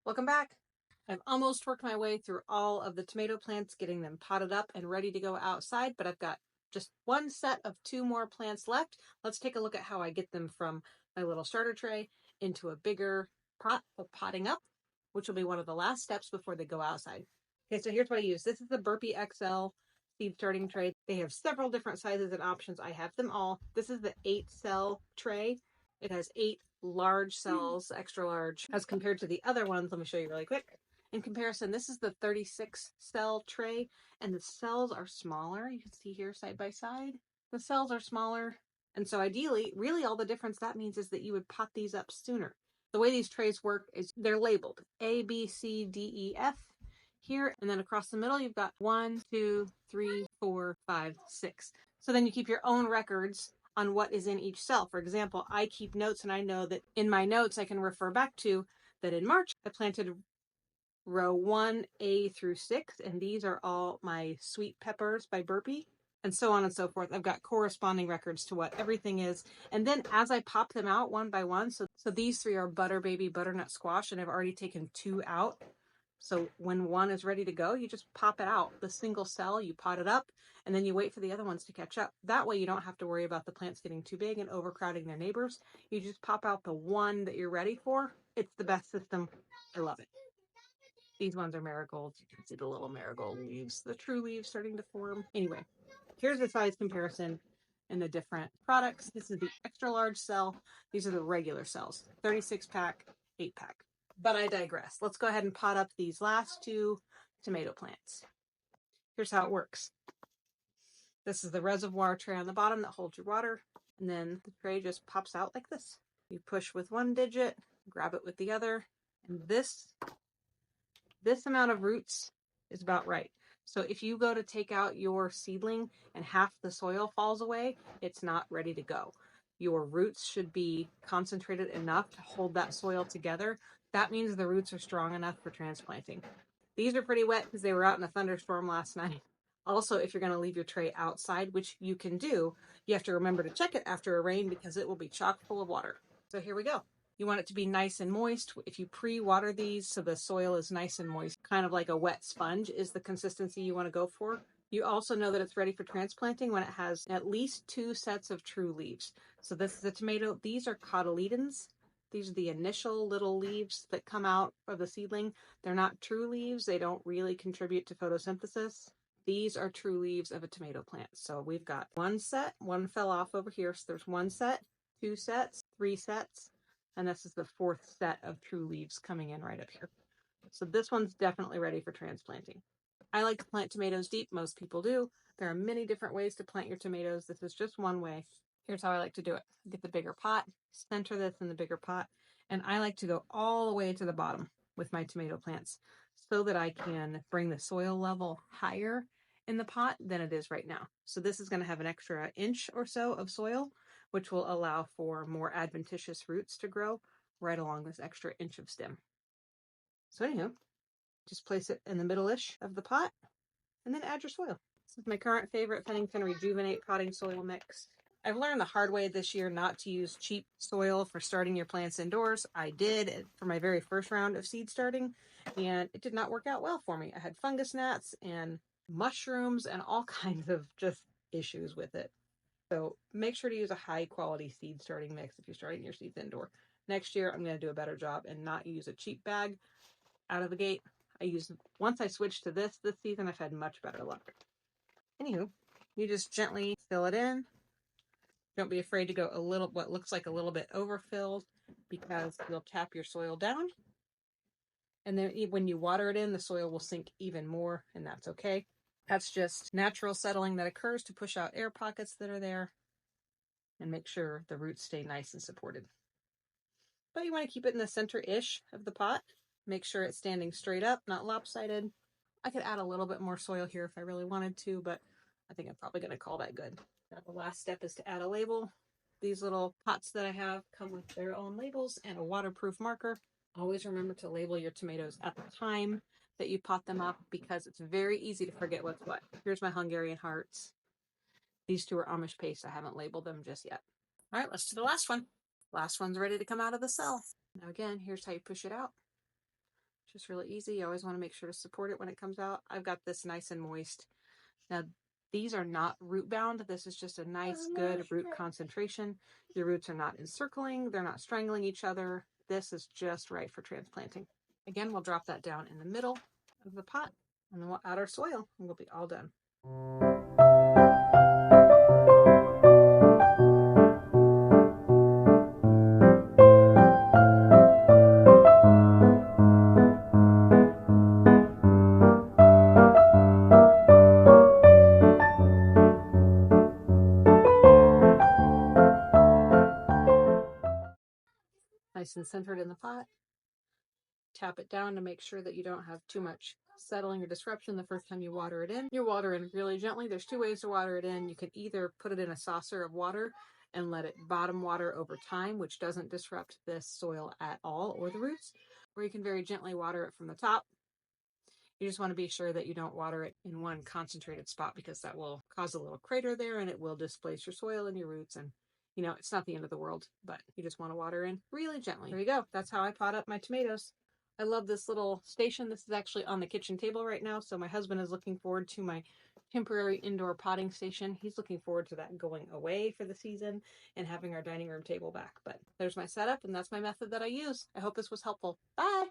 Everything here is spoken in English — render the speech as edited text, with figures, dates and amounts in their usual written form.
Welcome back. I've almost worked my way through all of the tomato plants, getting them potted up and ready to go outside, but I've got just one set of 2 more plants left. Let's take a look at how I get them from my little starter tray into a bigger pot for potting up, which will be one of the last steps before they go outside. Okay, so here's what I use. This is the Burpee XL seed starting tray. They have several different sizes and options. I have them all. This is the 8-cell tray. It has 8 large cells, extra large, as compared to the other ones. Let me show you really quick. In comparison, this is the 36 cell tray, and the cells are smaller. You can see here side by side. The cells are smaller. And so ideally, really all the difference that means is that you would pot these up sooner. The way these trays work is they're labeled A, B, C, D, E, F here. And then across the middle, you've got 1, 2, 3, 4, 5, 6. So then you keep your own records on what is in each cell. For example, I keep notes, and I know that in my notes I can refer back to that in March I planted row 1A through 6, and these are all my sweet peppers by Burpee, and so on and so forth. I've got corresponding records to what everything is. And then as I pop them out one by one, so these 3 are butter baby butternut squash, and I've already taken 2 out. So when one is ready to go, you just pop it out. The single cell, you pot it up, and then you wait for the other ones to catch up. That way you don't have to worry about the plants getting too big and overcrowding their neighbors. You just pop out the one that you're ready for. It's the best system. I love it. These ones are marigolds. You can see the little marigold leaves, the true leaves starting to form. Anyway, here's the size comparison in the different products. This is the extra large cell. These are the regular cells, 36 pack, 8 pack. But I digress. Let's go ahead and pot up these last 2 tomato plants. Here's how it works. This is the reservoir tray on the bottom that holds your water, and then the tray just pops out like this. You push with one digit, grab it with the other, and this amount of roots is about right. So if you go to take out your seedling and half the soil falls away, it's not ready to go. Your roots should be concentrated enough to hold that soil together. That means the roots are strong enough for transplanting. These are pretty wet because they were out in a thunderstorm last night. Also, if you're going to leave your tray outside, which you can do, you have to remember to check it after a rain because it will be chock full of water. So here we go. You want it to be nice and moist. If you pre-water these so the soil is nice and moist, kind of like a wet sponge is the consistency you want to go for. You also know that it's ready for transplanting when it has at least 2 sets of true leaves. So this is a tomato. These are cotyledons. These are the initial little leaves that come out of the seedling. They're not true leaves. They don't really contribute to photosynthesis. These are true leaves of a tomato plant. So we've got 1 set, 1 fell off over here. So there's 1 set, 2 sets, 3 sets, and this is the 4th set of true leaves coming in right up here. So this one's definitely ready for transplanting. I like to plant tomatoes deep. Most people do. There are many different ways to plant your tomatoes. This is just one way. Here's how I like to do it. Get the bigger pot, center this in the bigger pot, and I like to go all the way to the bottom with my tomato plants so that I can bring the soil level higher in the pot than it is right now. So this is going to have an extra inch or so of soil, which will allow for more adventitious roots to grow right along this extra inch of stem. So anyhow, just place it in the middle-ish of the pot and then add your soil. This is my current favorite Pennington Rejuvenate potting soil mix. I've learned the hard way this year not to use cheap soil for starting your plants indoors. I did for my very first round of seed starting, and it did not work out well for me. I had fungus gnats and mushrooms and all kinds of just issues with it. So make sure to use a high quality seed starting mix if you're starting your seeds indoor. Next year, I'm going to do a better job and not use a cheap bag out of the gate. Once I switched to this season, I've had much better luck. Anywho, you just gently fill it in. Don't be afraid to go what looks like a little bit overfilled because you'll tap your soil down. And then when you water it in, the soil will sink even more, and that's okay. That's just natural settling that occurs to push out air pockets that are there and make sure the roots stay nice and supported. But you want to keep it in the center-ish of the pot. Make sure it's standing straight up, not lopsided. I could add a little bit more soil here if I really wanted to, but I think I'm probably going to call that good. Now the last step is to add a label. These little pots that I have come with their own labels and a waterproof marker. Always remember to label your tomatoes at the time that you pot them up because it's very easy to forget what's what. Here's my Hungarian hearts. These 2 are Amish paste. I haven't labeled them just yet. All right, let's do the last one. Last one's ready to come out of the cell. Now again, here's how you push it out. Just really easy. You always want to make sure to support it when it comes out. I've got this nice and moist. Now, these are not root bound. This is just a nice, good root concentration. Your roots are not encircling. They're not strangling each other. This is just right for transplanting. Again, we'll drop that down in the middle of the pot, and then we'll add our soil, and we'll be all done. Nice and centered in the pot. Tap it down to make sure that you don't have too much settling or disruption the first time you water it in. You water in really gently. There's two ways to water it in. You can either put it in a saucer of water and let it bottom water over time, which doesn't disrupt this soil at all or the roots, or you can very gently water it from the top. You just want to be sure that you don't water it in one concentrated spot, because that will cause a little crater there and it will displace your soil and your roots, and it's not the end of the world, but you just want to water in really gently. There you go. That's how I pot up my tomatoes. I love this little station. This is actually on the kitchen table right now, so my husband is looking forward to my temporary indoor potting station. He's looking forward to that going away for the season and having our dining room table back. But there's my setup, and that's my method that I use. I hope this was helpful. Bye!